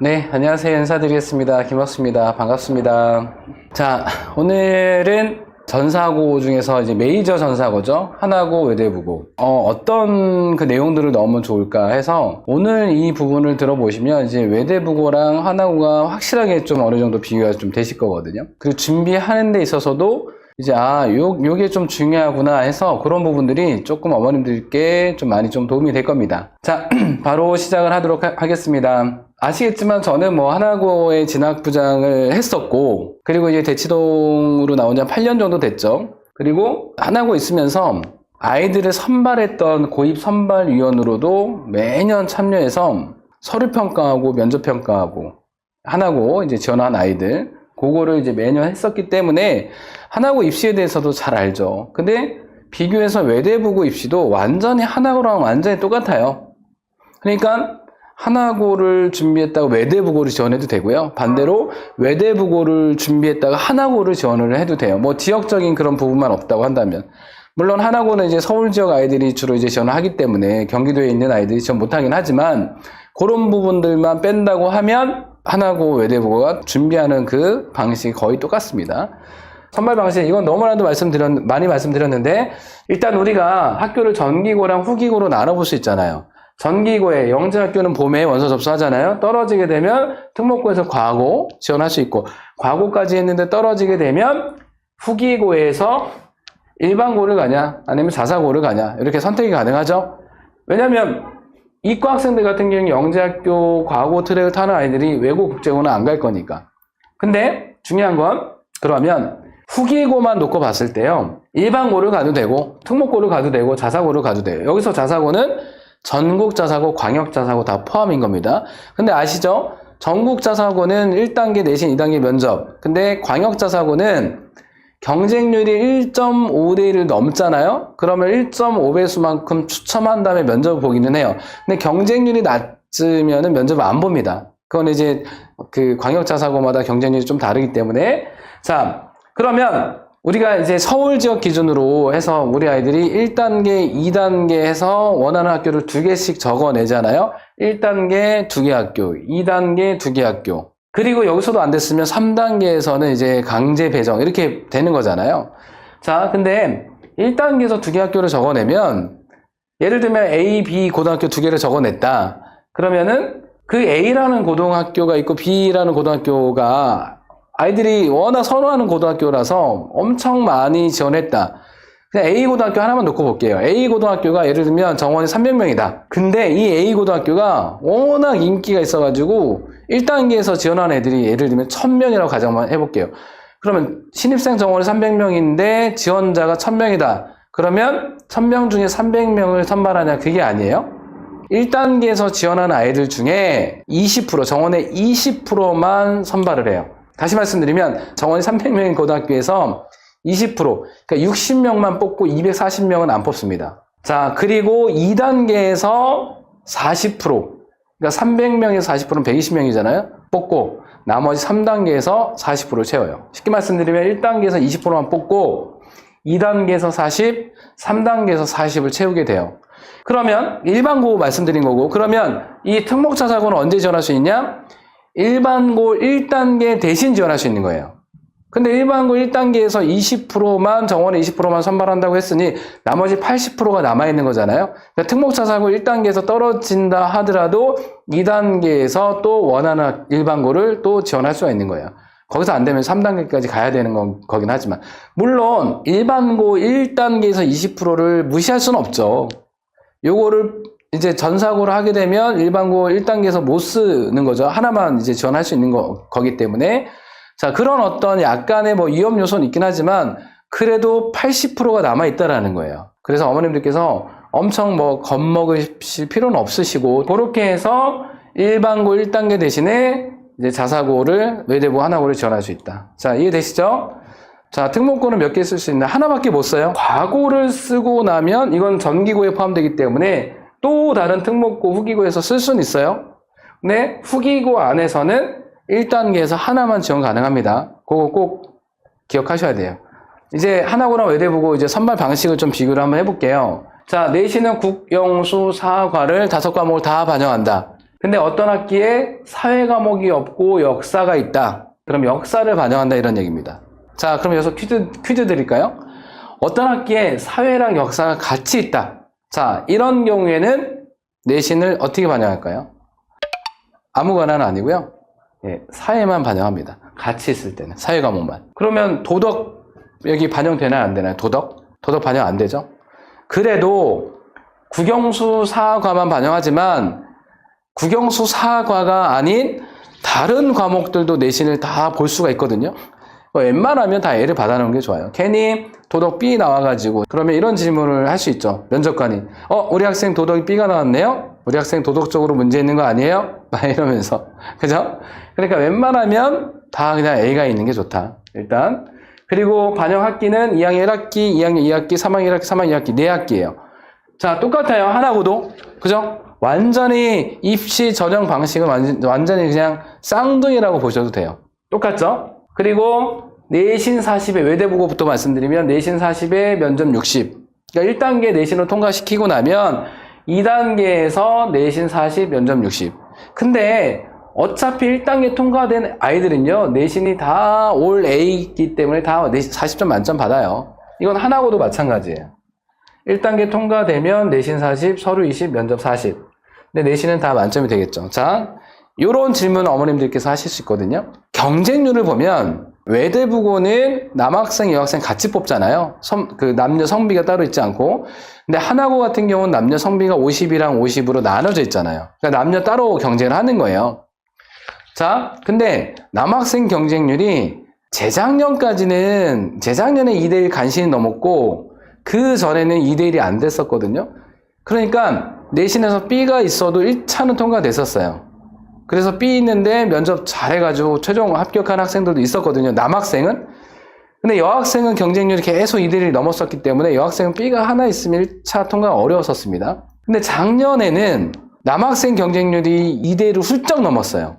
네, 안녕하세요. 인사드리겠습니다. 김학수입니다. 반갑습니다. 자, 오늘은 전사고 중에서 이제 메이저 전사고죠. 하나고, 외대부고. 어떤 그 내용들을 넣으면 좋을까 해서 오늘 이 부분을 들어보시면 이제 외대부고랑 하나고가 확실하게 좀 어느 정도 비교가 좀 되실 거거든요. 그리고 준비하는 데 있어서도 이제 요게 좀 중요하구나 해서 그런 부분들이 조금 어머님들께 좀 많이 좀 도움이 될 겁니다. 자, 바로 시작을 하도록 하겠습니다. 아시겠지만 저는 뭐 하나고에 진학부장을 했었고, 그리고 이제 대치동으로 나온 지 한 8년 정도 됐죠. 그리고 하나고 있으면서 아이들을 선발했던 고입 선발위원으로도 매년 참여해서 서류평가하고 면접평가하고 하나고 이제 지원한 아이들, 그거를 이제 매년 했었기 때문에 하나고 입시에 대해서도 잘 알죠. 근데 비교해서 외대부고 입시도 완전히 하나고랑 완전히 똑같아요. 그러니까 하나고를 준비했다가 외대부고를 지원해도 되고요. 반대로 외대부고를 준비했다가 하나고를 지원을 해도 돼요. 뭐 지역적인 그런 부분만 없다고 한다면. 물론 하나고는 이제 서울 지역 아이들이 주로 이제 지원을 하기 때문에 경기도에 있는 아이들이 지원 못하긴 하지만 그런 부분들만 뺀다고 하면 하나고 외대부고가 준비하는 그 방식이 거의 똑같습니다. 선발 방식, 이건 너무나도 많이 말씀드렸는데, 일단 우리가 학교를 전기고랑 후기고로 나눠볼 수 있잖아요. 전기고에 영재학교는 봄에 원서 접수하잖아요. 떨어지게 되면 특목고에서 과고 지원할 수 있고, 과고까지 했는데 떨어지게 되면 후기고에서 일반고를 가냐 아니면 자사고를 가냐 이렇게 선택이 가능하죠. 왜냐면 이과 학생들 같은 경우는 영재학교 과고 트랙을 타는 아이들이 외고 국제고는 안 갈 거니까. 근데 중요한 건 그러면 후기고만 놓고 봤을 때요, 일반고를 가도 되고 특목고를 가도 되고 자사고를 가도 돼요. 여기서 자사고는 전국 자사고, 광역 자사고 다 포함인 겁니다. 근데 아시죠? 전국 자사고는 1단계 내신 2단계 면접. 근데 광역 자사고는 경쟁률이 1.5대 1을 넘잖아요? 그러면 1.5배수만큼 추첨한 다음에 면접을 보기는 해요. 근데 경쟁률이 낮으면 면접을 안 봅니다. 그건 이제 그 광역 자사고마다 경쟁률이 좀 다르기 때문에. 자, 그러면 우리가 이제 서울 지역 기준으로 해서 우리 아이들이 1단계, 2단계 해서 원하는 학교를 2개씩 적어내잖아요. 1단계 2개 학교, 2단계 2개 학교. 그리고 여기서도 안 됐으면 3단계에서는 이제 강제 배정 이렇게 되는 거잖아요. 자, 근데 1단계에서 2개 학교를 적어내면 예를 들면 A, B 고등학교 2개를 적어냈다. 그러면은 그 A라는 고등학교가 있고 B라는 고등학교가 아이들이 워낙 선호하는 고등학교라서 엄청 많이 지원했다. 그냥 A 고등학교 하나만 놓고 볼게요. A 고등학교가 예를 들면 정원이 300명이다. 근데 이 A 고등학교가 워낙 인기가 있어가지고 1단계에서 지원한 애들이 예를 들면 1000명이라고 가정만 해볼게요. 그러면 신입생 정원이 300명인데 지원자가 1000명이다. 그러면 1000명 중에 300명을 선발하냐? 그게 아니에요. 1단계에서 지원한 아이들 중에 20%, 정원의 20%만 선발을 해요. 다시 말씀드리면 정원이 300명인 고등학교에서 20%, 그러니까 60명만 뽑고 240명은 안 뽑습니다. 자, 그리고 2단계에서 40%, 그러니까 300명에서 40%는 120명이잖아요. 뽑고 나머지 3단계에서 40%를 채워요. 쉽게 말씀드리면 1단계에서 20%만 뽑고 2단계에서 40, 3단계에서 40을 채우게 돼요. 그러면 일반고 말씀드린 거고, 그러면 이 특목자사고는 언제 지원할 수 있냐? 일반고 1단계 대신 지원할 수 있는 거예요. 근데 일반고 1단계에서 20%만, 정원의 20%만 선발한다고 했으니 나머지 80%가 남아있는 거잖아요. 그러니까 특목자사고 1단계에서 떨어진다 하더라도 2단계에서 또 원하는 일반고를 또 지원할 수가 있는 거예요. 거기서 안 되면 3단계까지 가야 되는 거긴 하지만, 물론 일반고 1단계에서 20%를 무시할 수는 없죠. 요거를 이제 전사고를 하게 되면 일반고 1단계에서 못 쓰는 거죠. 하나만 이제 지원할 수 있는 거기 때문에. 자, 그런 어떤 약간의 뭐 위험 요소는 있긴 하지만 그래도 80%가 남아있다라는 거예요. 그래서 어머님들께서 엄청 뭐 겁먹으실 필요는 없으시고, 그렇게 해서 일반고 1단계 대신에 이제 자사고를 외대부 하나고를 지원할 수 있다. 자, 이해되시죠? 자, 특목고는 몇 개 쓸 수 있나? 하나밖에 못 써요. 과고를 쓰고 나면 이건 전기고에 포함되기 때문에 또 다른 특목고 후기고에서 쓸 수는 있어요. 근데 후기고 안에서는 1단계에서 하나만 지원 가능합니다. 그거 꼭 기억하셔야 돼요. 이제 하나고랑 외대부고 이제 선발 방식을 좀 비교를 한번 해볼게요. 자, 내신은 국영수 사과를 5과목을 다 반영한다. 근데 어떤 학기에 사회 과목이 없고 역사가 있다. 그럼 역사를 반영한다 이런 얘기입니다. 자, 그럼 여기서 퀴즈 드릴까요? 어떤 학기에 사회랑 역사가 같이 있다. 자, 이런 경우에는 내신을 어떻게 반영할까요? 아무거나는 아니고요. 예, 사회만 반영합니다. 같이 있을 때는 사회 과목만. 그러면 도덕 여기 반영되나요? 안 되나요? 도덕 반영 안 되죠? 그래도 국영수 사과만 반영하지만 국영수 사과가 아닌 다른 과목들도 내신을 다 볼 수가 있거든요. 웬만하면 다 A를 받아놓은 게 좋아요. 괜히 도덕 B 나와가지고 그러면 이런 질문을 할 수 있죠. 면접관이 우리 학생 도덕이 B가 나왔네요? 우리 학생 도덕적으로 문제 있는 거 아니에요? 막 이러면서 그죠? 그러니까 웬만하면 다 그냥 A가 있는 게 좋다. 일단 그리고 반영 학기는 2학년 1학기, 2학년 2학기, 3학년 1학기, 3학년 2학기 4학기예요. 자, 똑같아요. 하나고도. 그죠? 완전히 입시 전형 방식은 완전히 그냥 쌍둥이라고 보셔도 돼요. 똑같죠? 그리고 내신 40에 외대국어부터 말씀드리면 내신 40에 면접 60. 그러니까 1단계 내신을 통과시키고 나면 2단계에서 내신 40, 면접 60. 근데 어차피 1단계 통과된 아이들은요, 내신이 다 올 A이기 때문에 다 40점 만점 받아요. 이건 하나고도 마찬가지예요. 1단계 통과되면 내신 40, 서류 20, 면접 40. 근데 내신은 다 만점이 되겠죠. 자, 요런 질문 어머님들께서 하실 수 있거든요. 경쟁률을 보면 외대부고는 남학생, 여학생 같이 뽑잖아요. 남녀 성비가 따로 있지 않고. 근데 하나고 같은 경우는 남녀 성비가 50이랑 50으로 나눠져 있잖아요. 그러니까 남녀 따로 경쟁을 하는 거예요. 자, 근데 남학생 경쟁률이 재작년에 2대1 간신히 넘었고 그 전에는 2대1이 안 됐었거든요. 그러니까 내신에서 B가 있어도 1차는 통과됐었어요. 그래서 B 있는데 면접 잘해가지고 최종 합격한 학생들도 있었거든요. 남학생은. 근데 여학생은 경쟁률이 계속 2대1이 넘었었기 때문에 여학생은 B가 하나 있으면 1차 통과가 어려웠었습니다. 근데 작년에는 남학생 경쟁률이 2대1을 훌쩍 넘었어요.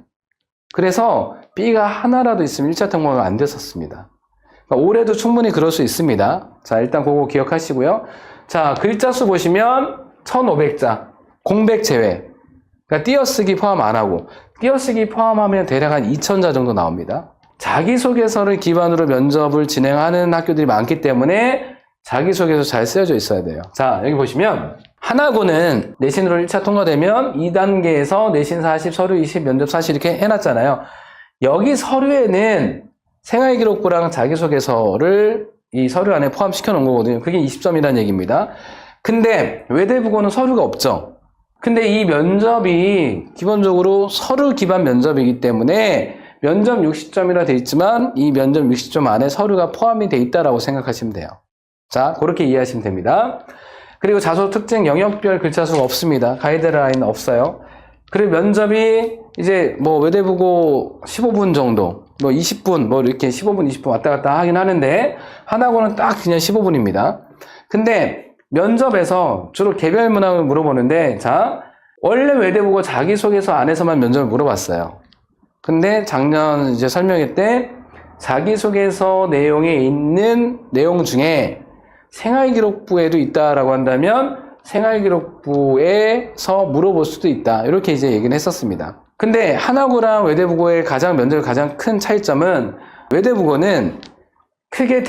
그래서 B가 하나라도 있으면 1차 통과가 안 됐었습니다. 그러니까 올해도 충분히 그럴 수 있습니다. 자, 일단 그거 기억하시고요. 자, 글자 수 보시면 1500자, 공백 제외. 그러니까 띄어쓰기 포함 안 하고, 띄어쓰기 포함하면 대략 한 2000자 정도 나옵니다. 자기소개서를 기반으로 면접을 진행하는 학교들이 많기 때문에 자기소개서 잘 쓰여져 있어야 돼요. 자, 여기 보시면 하나고는 내신으로 1차 통과되면 2단계에서 내신 40, 서류 20, 면접 40 이렇게 해놨잖아요. 여기 서류에는 생활기록부랑 자기소개서를 이 서류 안에 포함시켜 놓은 거거든요. 그게 20점이라는 얘기입니다. 근데 외대부고는 서류가 없죠. 근데 이 면접이 기본적으로 서류 기반 면접이기 때문에 면접 60점이라 돼 있지만 이 면접 60점 안에 서류가 포함이 돼 있다라고 생각하시면 돼요. 자, 그렇게 이해하시면 됩니다. 그리고 자소 특징 영역별 글자 수가 없습니다. 가이드라인은 없어요. 그리고 면접이 이제 뭐 외대부고 15분 정도, 뭐 20분, 뭐 이렇게 15분, 20분 왔다 갔다 하긴 하는데 하나고는 딱 그냥 15분입니다. 근데 면접에서 주로 개별 문항을 물어보는데, 자, 원래 외대부고 자기소개서 안에서만 면접을 물어봤어요. 근데 작년 이제 설명회 때 자기소개서 내용에 있는 내용 중에 생활기록부에도 있다라고 한다면 생활기록부에서 물어볼 수도 있다. 이렇게 이제 얘기를 했었습니다. 근데 하나고랑 외대부고의 면접의 가장 큰 차이점은 외대부고는 크게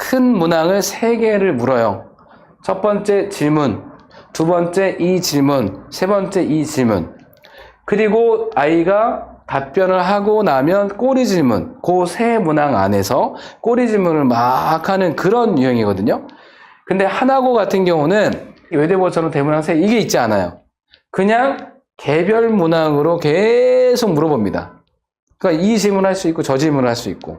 큰 문항을 3개를 물어요. 첫 번째 질문, 두 번째 이 질문, 세 번째 이 질문. 그리고 아이가 답변을 하고 나면 꼬리 질문, 그 세 문항 안에서 꼬리 질문을 막 하는 그런 유형이거든요. 근데 하나고 같은 경우는 외대부고처럼 대문항 이게 있지 않아요. 그냥 개별 문항으로 계속 물어봅니다. 그러니까 이 질문을 할 수 있고 저 질문을 할 수 있고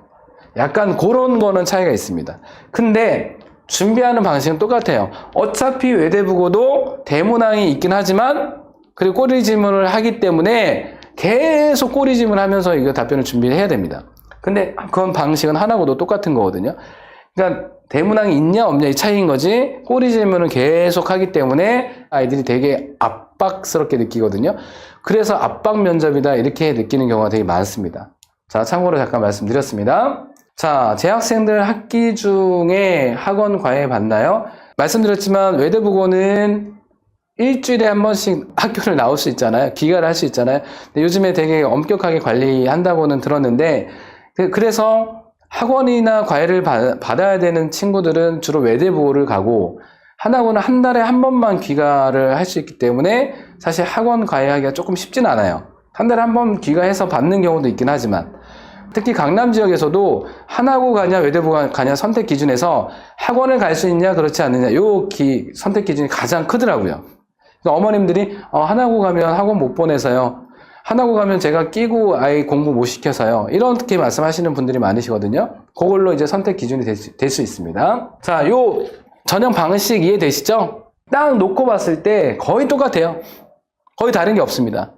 약간 그런 거는 차이가 있습니다. 근데 준비하는 방식은 똑같아요. 어차피 외대부고도 대문항이 있긴 하지만 그리고 꼬리 질문을 하기 때문에 계속 꼬리 질문하면서 이거 답변을 준비를 해야 됩니다. 근데 그건 방식은 하나고도 똑같은 거거든요. 그러니까 대문항이 있냐 없냐 이 차이인 거지 꼬리 질문을 계속 하기 때문에 아이들이 되게 압박스럽게 느끼거든요. 그래서 압박 면접이다 이렇게 느끼는 경우가 되게 많습니다. 자, 참고로 잠깐 말씀드렸습니다. 자, 재학생들 학기 중에 학원 과외 받나요? 말씀드렸지만 외대부고는 일주일에 한 번씩 학교를 나올 수 있잖아요. 귀가를 할 수 있잖아요. 근데 요즘에 되게 엄격하게 관리한다고는 들었는데, 그래서 학원이나 과외를 받아야 되는 친구들은 주로 외대부고를 가고, 하나고는 한 달에 한 번만 귀가를 할 수 있기 때문에 사실 학원 과외하기가 조금 쉽진 않아요. 한 달에 한 번 귀가해서 받는 경우도 있긴 하지만, 특히 강남 지역에서도 하나고 가냐 외대부고 가냐 선택 기준에서 학원을 갈 수 있냐 그렇지 않느냐 요 선택 기준이 가장 크더라고요. 그러니까 어머님들이 하나고 가면 학원 못 보내서요. 하나고 가면 제가 끼고 아이 공부 못 시켜서요. 이렇게 말씀하시는 분들이 많으시거든요. 그걸로 이제 선택 기준이 될 수 있습니다. 자, 요 전형 방식 이해되시죠? 딱 놓고 봤을 때 거의 똑같아요. 거의 다른 게 없습니다.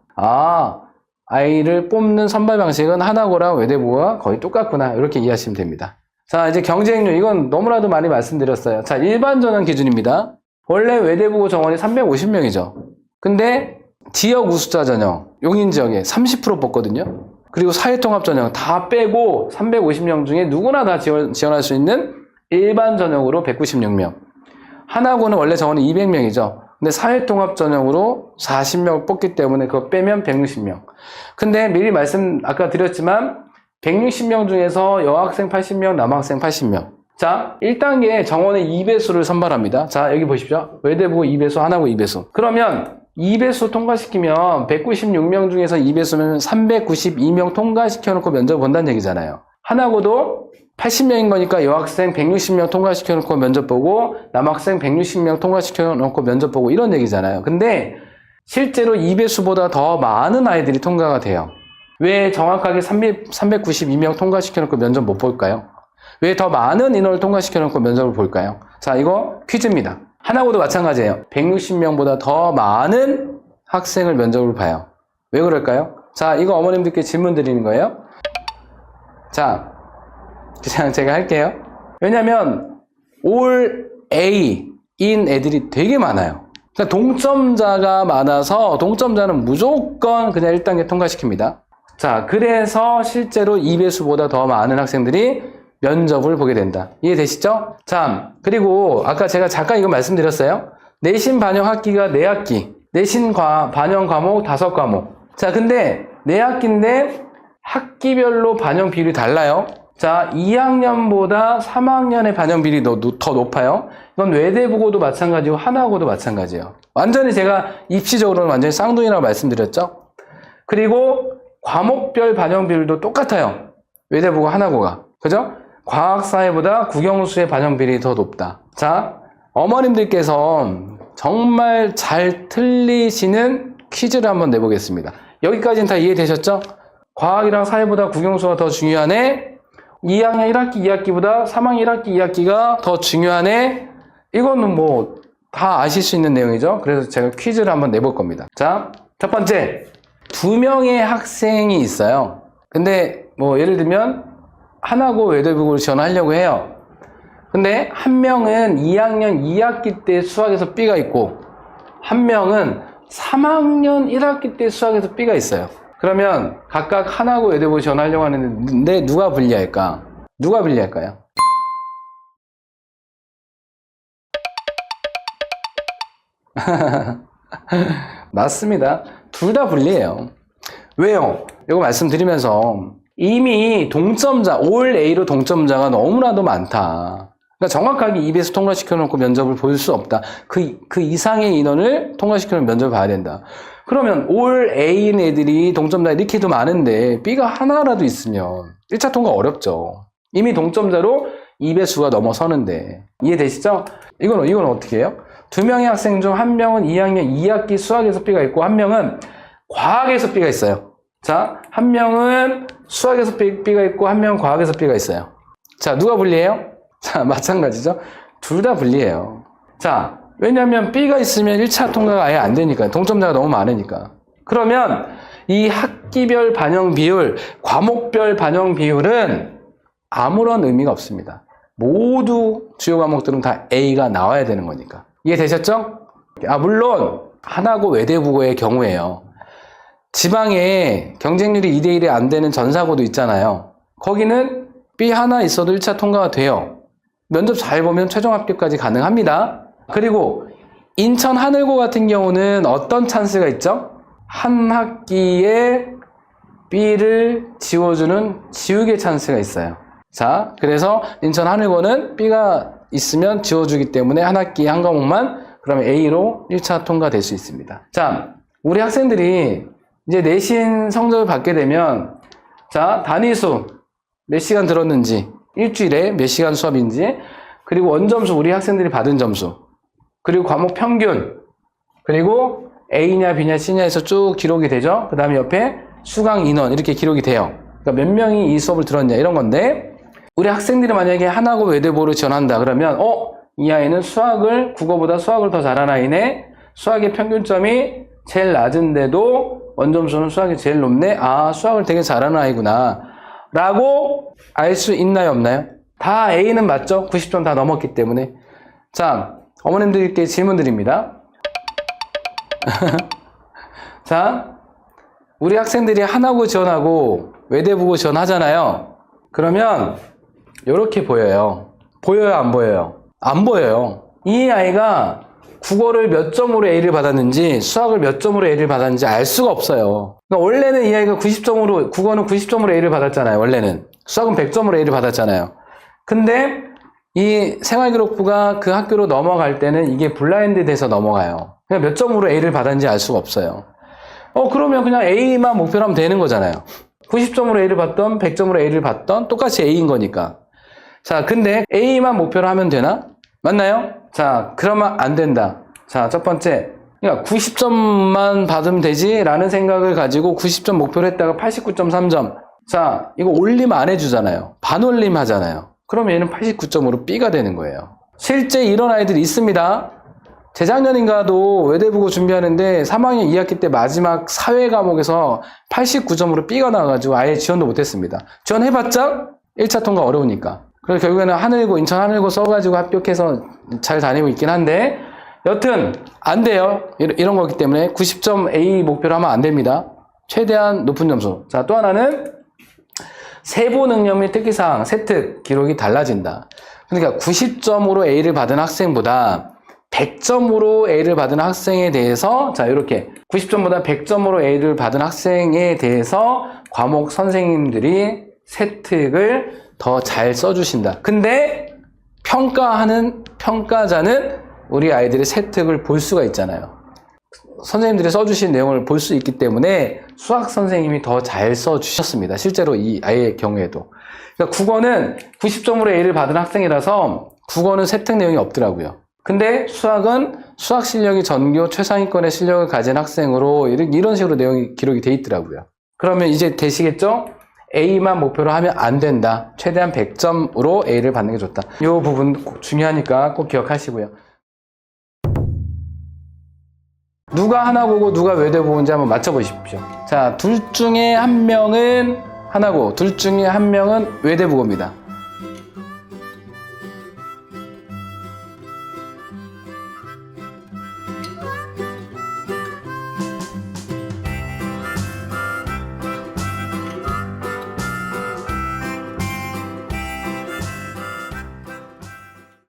아이를 뽑는 선발 방식은 하나고랑 외대부고가 거의 똑같구나. 이렇게 이해하시면 됩니다. 자, 이제 경쟁률. 이건 너무나도 많이 말씀드렸어요. 자, 일반 전형 기준입니다. 원래 외대부고 정원이 350명이죠. 근데 지역 우수자 전형, 용인 지역에 30% 뽑거든요. 그리고 사회통합 전형 다 빼고 350명 중에 누구나 다 지원할 수 있는 일반 전형으로 196명. 하나고는 원래 정원이 200명이죠. 근데 사회통합 전형으로 40명을 뽑기 때문에 그거 빼면 160명. 근데 미리 아까 드렸지만 160명 중에서 여학생 80명, 남학생 80명. 자, 1단계 정원의 2배수를 선발합니다. 자, 여기 보십시오. 외대부고 2배수, 하나고 2배수. 그러면 2배수 통과시키면 196명 중에서 2배수면 392명 통과시켜놓고 면접 본다는 얘기잖아요. 하나고도 80명인 거니까 여학생 160명 통과시켜놓고 면접 보고 남학생 160명 통과시켜놓고 면접 보고 이런 얘기잖아요. 근데 실제로 2배수보다 더 많은 아이들이 통과가 돼요. 왜 정확하게 392명 통과시켜놓고 면접 못 볼까요? 왜 더 많은 인원을 통과시켜놓고 면접을 볼까요? 자, 이거 퀴즈입니다. 하나고도 마찬가지예요. 160명보다 더 많은 학생을 면접을 봐요. 왜 그럴까요? 자, 이거 어머님들께 질문 드리는 거예요. 자, 그냥 제가 할게요. 왜냐면 올 A인 애들이 되게 많아요. 그러니까 동점자가 많아서 동점자는 무조건 그냥 1단계 통과시킵니다. 자, 그래서 실제로 2배수보다 더 많은 학생들이 면접을 보게 된다. 이해되시죠? 자, 그리고 아까 제가 잠깐 이거 말씀드렸어요. 내신 반영 학기가 4학기. 내신 반영 과목 5과목. 자, 근데 4학기인데 학기별로 반영 비율이 달라요. 자, 2학년보다 3학년의 반영 비율이 더 높아요. 이건 외대부고도 마찬가지고 하나고도 마찬가지예요. 완전히 제가 입시적으로는 완전히 쌍둥이라고 말씀드렸죠. 그리고 과목별 반영 비율도 똑같아요. 외대부고 하나고가. 그죠? 과학사회보다 국영수의 반영 비율이 더 높다. 자, 어머님들께서 정말 잘 틀리시는 퀴즈를 한번 내보겠습니다. 여기까지는 다 이해되셨죠? 과학이랑 사회보다 국영수가 더 중요하네. 2학년 1학기 2학기보다 3학년 1학기 2학기가 더 중요하네. 이거는 뭐 다 아실 수 있는 내용이죠. 그래서 제가 퀴즈를 한번 내볼 겁니다. 자, 첫 번째. 2명의 학생이 있어요. 근데 뭐 예를 들면 하나고 외대부고를 지원하려고 해요. 근데 한 명은 2학년 2학기 때 수학에서 B가 있고 한 명은 3학년 1학기 때 수학에서 B가 있어요. 그러면 각각 하나고 외대부고 지원하려고 하는데 누가 불리할까? 누가 불리할까요? 맞습니다. 둘 다 불리해요. 왜요? 이거 말씀드리면서 이미 동점자, 올 A로 동점자가 너무나도 많다. 그러니까 정확하게 2배수 통과시켜놓고 면접을 볼 수 없다. 그 이상의 인원을 통과시켜놓고 면접을 봐야 된다. 그러면 올 A인 애들이 동점자 이렇게도 많은데 B가 하나라도 있으면 1차 통과 어렵죠. 이미 동점자로 2배수가 넘어서는데. 이해되시죠? 이건 어떻게 해요? 2명의 학생 중 1명은 2학년 2학기 수학에서 B가 있고 1명은 과학에서 B가 있어요. 자, 1명은 수학에서 B가 있고 1명은 과학에서 B가 있어요. 자, 누가 불리해요? 자, 마찬가지죠. 둘 다 불리해요. 자, 왜냐면 B가 있으면 1차 통과가 아예 안 되니까요. 동점자가 너무 많으니까. 그러면 이 학기별 반영 비율, 과목별 반영 비율은 아무런 의미가 없습니다. 모두 주요 과목들은 다 A가 나와야 되는 거니까. 이해되셨죠? 물론 하나고 외대부고의 경우에요. 지방에 경쟁률이 2대1이 안 되는 전사고도 있잖아요. 거기는 B 하나 있어도 1차 통과가 돼요. 면접 잘 보면 최종 합격까지 가능합니다. 그리고 인천 하늘고 같은 경우는 어떤 찬스가 있죠? 한 학기에 B를 지워주는 지우개 찬스가 있어요. 자, 그래서 인천 하늘고는 B가 있으면 지워주기 때문에 한 학기에 한 과목만 그러면 A로 1차 통과될 수 있습니다. 자, 우리 학생들이 이제 내신 성적을 받게 되면 자, 단위수 몇 시간 들었는지, 일주일에 몇 시간 수업인지, 그리고 원점수 우리 학생들이 받은 점수, 그리고 과목 평균, 그리고 A냐 B냐 C냐 해서 쭉 기록이 되죠. 그 다음에 옆에 수강 인원 이렇게 기록이 돼요. 그러니까 몇 명이 이 수업을 들었냐 이런 건데, 우리 학생들이 만약에 하나고 외대보를 지원한다 그러면 이 아이는 국어보다 수학을 더 잘하는 아이네, 수학의 평균점이 제일 낮은데도 원점수는 수학이 제일 높네, 아 수학을 되게 잘하는 아이구나 라고 알 수 있나요 없나요? 다 A는 맞죠? 90점 다 넘었기 때문에. 자, 어머님들께 질문 드립니다. 자, 우리 학생들이 하나고 지원하고 외대부고 지원하잖아요. 그러면 이렇게 보여요. 보여요 안 보여요? 안 보여요. 이 아이가 국어를 몇 점으로 A를 받았는지 수학을 몇 점으로 A를 받았는지 알 수가 없어요. 그러니까 원래는 이 아이가 90점으로, 국어는 90점으로 A를 받았잖아요. 원래는 수학은 100점으로 A를 받았잖아요. 근데 이 생활기록부가 그 학교로 넘어갈 때는 이게 블라인드 돼서 넘어가요. 그냥 몇 점으로 A를 받았는지 알 수가 없어요. 그러면 그냥 A만 목표로 하면 되는 거잖아요. 90점으로 A를 받던 100점으로 A를 받던 똑같이 A인 거니까. 자, 근데 A만 목표로 하면 되나? 맞나요? 자, 그러면 안 된다. 자, 첫 번째, 그러니까 90점만 받으면 되지 라는 생각을 가지고 90점 목표로 했다가 89.3점. 자, 이거 올림 안 해주잖아요. 반올림 하잖아요. 그러면 얘는 89점으로 B가 되는 거예요. 실제 이런 아이들이 있습니다. 재작년인가도 외대부고 준비하는데 3학년 2학기 때 마지막 사회 과목에서 89점으로 B가 나와가지고 아예 지원도 못했습니다. 지원해봤자 1차 통과 어려우니까. 그래서 결국에는 하늘고, 인천 하늘고 써가지고 합격해서 잘 다니고 있긴 한데, 여튼 안 돼요. 이런 거기 때문에 90점 A 목표로 하면 안 됩니다. 최대한 높은 점수. 자, 또 하나는 세부 능력 및 특기사항, 세특 기록이 달라진다. 그러니까 90점으로 A를 받은 학생보다 100점으로 A를 받은 학생에 대해서, 자, 이렇게 90점보다 100점으로 A를 받은 학생에 대해서 과목 선생님들이 세특을 더 잘 써주신다. 근데 평가하는 평가자는 우리 아이들의 세특을 볼 수가 있잖아요. 선생님들이 써주신 내용을 볼 수 있기 때문에 수학 선생님이 더 잘 써주셨습니다. 실제로 이 아이의 경우에도. 그러니까 국어는 90점으로 A를 받은 학생이라서 국어는 세특 내용이 없더라고요. 근데 수학은 수학 실력이 전교 최상위권의 실력을 가진 학생으로 이런 식으로 내용이 기록이 돼 있더라고요. 그러면 이제 되시겠죠? A만 목표로 하면 안 된다. 최대한 100점으로 A를 받는 게 좋다. 이 부분 꼭 중요하니까 꼭 기억하시고요. 누가 하나고고 누가 외대보고인지 한번 맞춰보십시오. 자, 둘 중에 한 명은 하나고, 둘 중에 한 명은 외대보고입니다.